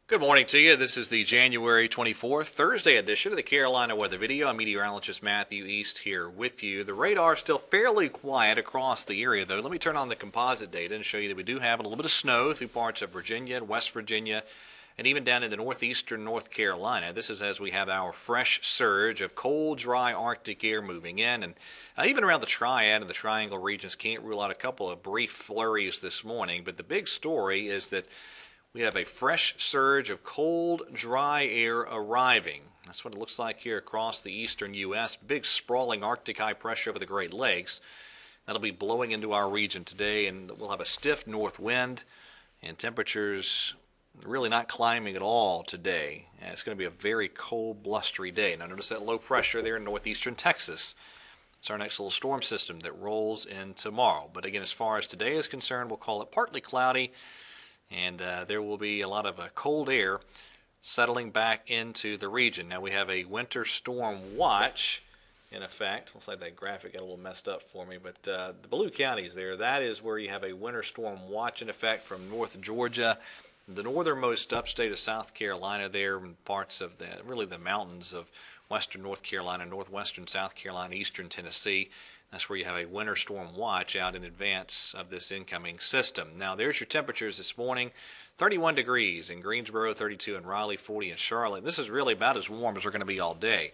Good morning to you. This is the January 24th, Thursday edition of the Carolina Weather Video. I'm meteorologist Matthew East here with you. The radar is still fairly quiet across the area, though. Let me turn on the composite data and show you that we do have a little bit of snow through parts of Virginia and West Virginia and even down into northeastern North Carolina. This is as we have our fresh surge of cold, dry Arctic air moving in. And even around the Triad and the Triangle regions, can't rule out a couple of brief flurries this morning. But the big story is that we have a fresh surge of cold, dry air arriving. That's what it looks like here across the eastern U.S. Big, sprawling Arctic high pressure over the Great Lakes. That'll be blowing into our region today, and we'll have a stiff north wind, and temperatures really not climbing at all today. It's going to be a very cold, blustery day. Now, notice that low pressure there in northeastern Texas. It's our next little storm system that rolls in tomorrow. But again, as far as today is concerned, we'll call it partly cloudy. And there will be a lot of cold air settling back into the region. Now we have a winter storm watch in effect. Looks like that graphic got a little messed up for me, but the blue counties there, that is where you have a winter storm watch in effect from North Georgia, the northernmost upstate of South Carolina there, and parts of the mountains of western North Carolina, northwestern South Carolina, eastern Tennessee. That's where you have a winter storm watch out in advance of this incoming system. Now, there's your temperatures this morning. 31 degrees in Greensboro, 32 in Raleigh, 40 in Charlotte. This is really about as warm as we're going to be all day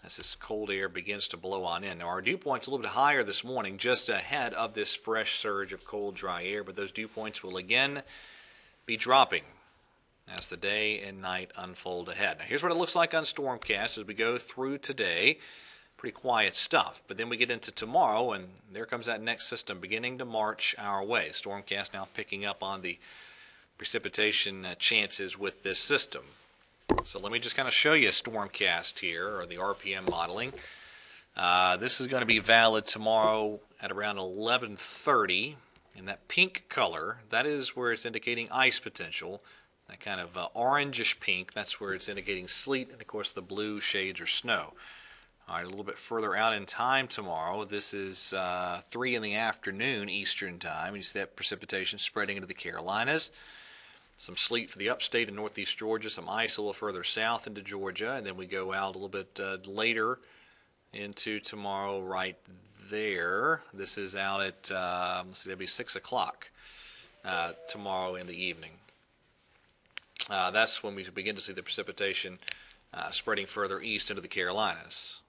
as this cold air begins to blow on in. Now, our dew point's a little bit higher this morning, just ahead of this fresh surge of cold, dry air, but those dew points will again be dropping as the day and night unfold ahead. Now, here's what it looks like on Stormcast as we go through today. Pretty quiet stuff. But then we get into tomorrow, and there comes that next system beginning to march our way. Stormcast now picking up on the precipitation chances with this system. So let me just kind of show you a Stormcast here, or the RPM modeling. This is going to be valid tomorrow at around 11:30. And that pink color, that is where it's indicating ice potential. That kind of orangish pink, that's where it's indicating sleet. And, of course, the blue shades are snow. All right, a little bit further out in time tomorrow. This is 3 in the afternoon Eastern time. You see that precipitation spreading into the Carolinas. Some sleet for the upstate and northeast Georgia. Some ice a little further south into Georgia. And then we go out a little bit later into tomorrow right there. This is out at, let's see, that'll be 6 o'clock tomorrow in the evening. That's when we begin to see the precipitation spreading further east into the Carolinas.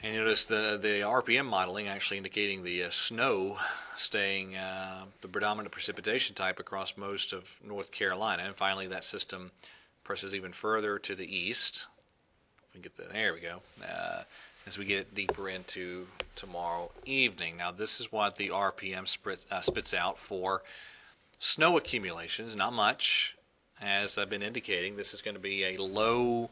And you notice the RPM modeling actually indicating the snow staying the predominant precipitation type across most of North Carolina. And finally, that system presses even further to the east. We get there we go. As we get deeper into tomorrow evening. Now, this is what the RPM spits out for snow accumulations. Not much. As I've been indicating, this is going to be a low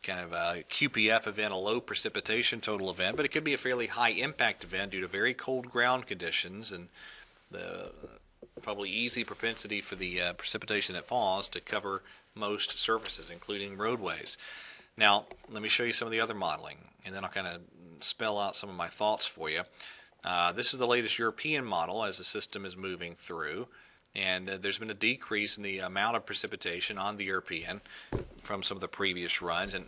kind of a QPF event, a low precipitation total event, but it could be a fairly high impact event due to very cold ground conditions and the probably easy propensity for the precipitation that falls to cover most surfaces, including roadways. Now, let me show you some of the other modeling, and then I'll kind of spell out some of my thoughts for you. This is the latest European model as the system is moving through. And there's been a decrease in the amount of precipitation on the European from some of the previous runs, and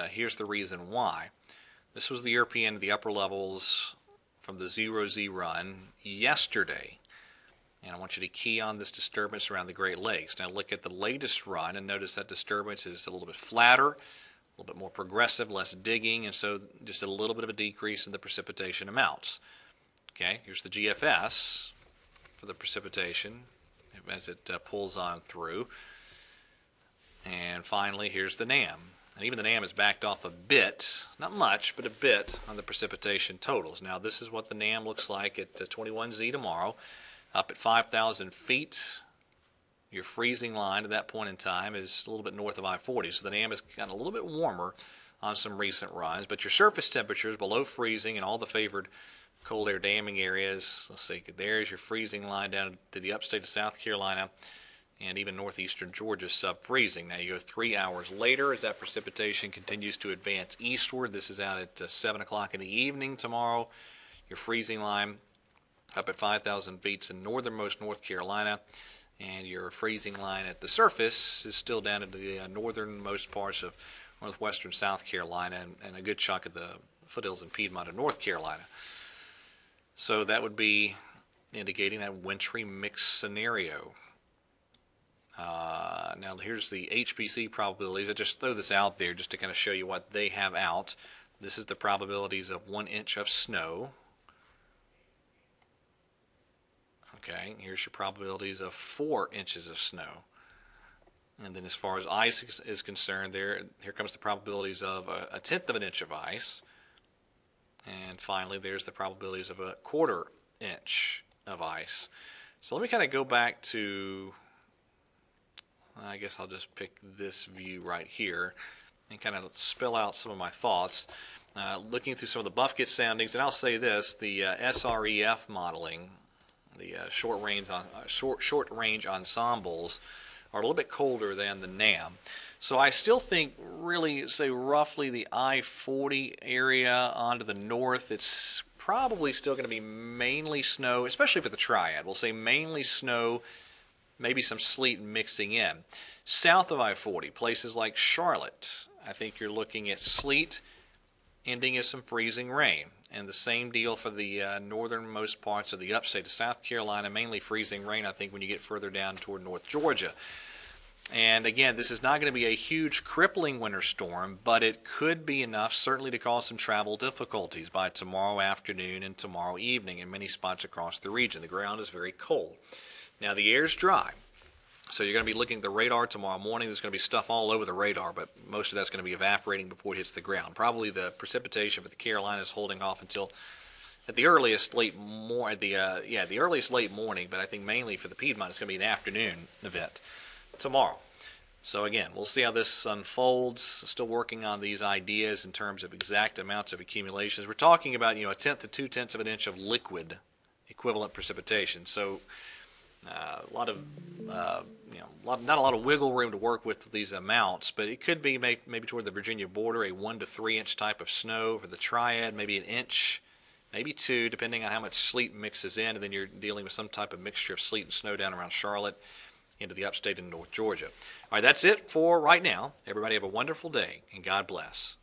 here's the reason why. This was the European, the upper levels from the 0Z run yesterday. And I want you to key on this disturbance around the Great Lakes. Now look at the latest run and notice that disturbance is a little bit flatter, a little bit more progressive, less digging, and so just a little bit of a decrease in the precipitation amounts. Okay, here's the GFS for the precipitation as it pulls on through. And finally, here's the NAM. And even the NAM is backed off a bit, not much, but a bit on the precipitation totals. Now, this is what the NAM looks like at 21Z tomorrow. Up at 5,000 feet, your freezing line at that point in time is a little bit north of I-40. So the NAM has gotten a little bit warmer on some recent runs. But your surface temperatures below freezing in all the favored cold air damming areas. Let's see, there's your freezing line down to the upstate of South Carolina and even northeastern Georgia sub-freezing. Now you go 3 hours later as that precipitation continues to advance eastward. This is out at 7 o'clock in the evening tomorrow. Your freezing line up at 5,000 feet in northernmost North Carolina and your freezing line at the surface is still down into the northernmost parts of northwestern South Carolina and a good chunk of the foothills in Piedmont of North Carolina. So that would be indicating that wintry mix scenario. Now here's the HPC probabilities. I just throw this out there just to kind of show you what they have out. This is the probabilities of 1 inch of snow. Okay, here's your probabilities of 4 inches of snow. And then as far as ice is concerned, here comes the probabilities of a tenth of an inch of ice. And finally, there's the probabilities of a 1/4 inch of ice. So let me kind of go back to, I guess I'll just pick this view right here and kind of spell out some of my thoughts. Looking through some of the Buffkett soundings, and I'll say this, the SREF modeling, the short range ensembles, are a little bit colder than the NAM. So I still think really, say roughly the I-40 area onto the north, it's probably still going to be mainly snow, especially for the triad. We'll say mainly snow, maybe some sleet mixing in. South of I-40, places like Charlotte, I think you're looking at sleet ending in some freezing rain. And the same deal for the northernmost parts of the upstate of South Carolina, mainly freezing rain, I think, when you get further down toward North Georgia. And again, this is not going to be a huge crippling winter storm, but it could be enough certainly to cause some travel difficulties by tomorrow afternoon and tomorrow evening in many spots across the region. The ground is very cold. Now the air is dry, so you're going to be looking at the radar tomorrow morning. There's going to be stuff all over the radar, but most of that's going to be evaporating before it hits the ground. Probably the precipitation for the Carolinas holding off until at the earliest late morning, the earliest late morning, but I think mainly for the Piedmont it's going to be an afternoon event tomorrow. So again, we'll see how this unfolds. Still working on these ideas in terms of exact amounts of accumulations. We're talking about, a tenth to 2/10 of an inch of liquid equivalent precipitation. So a lot of not a lot of wiggle room to work with these amounts, but it could be maybe toward the Virginia border, a 1 to 3 inch type of snow for the triad, maybe an inch, maybe 2, depending on how much sleet mixes in, and then you're dealing with some type of mixture of sleet and snow down around Charlotte into the upstate in North Georgia. All right, that's it for right now. Everybody have a wonderful day, and God bless.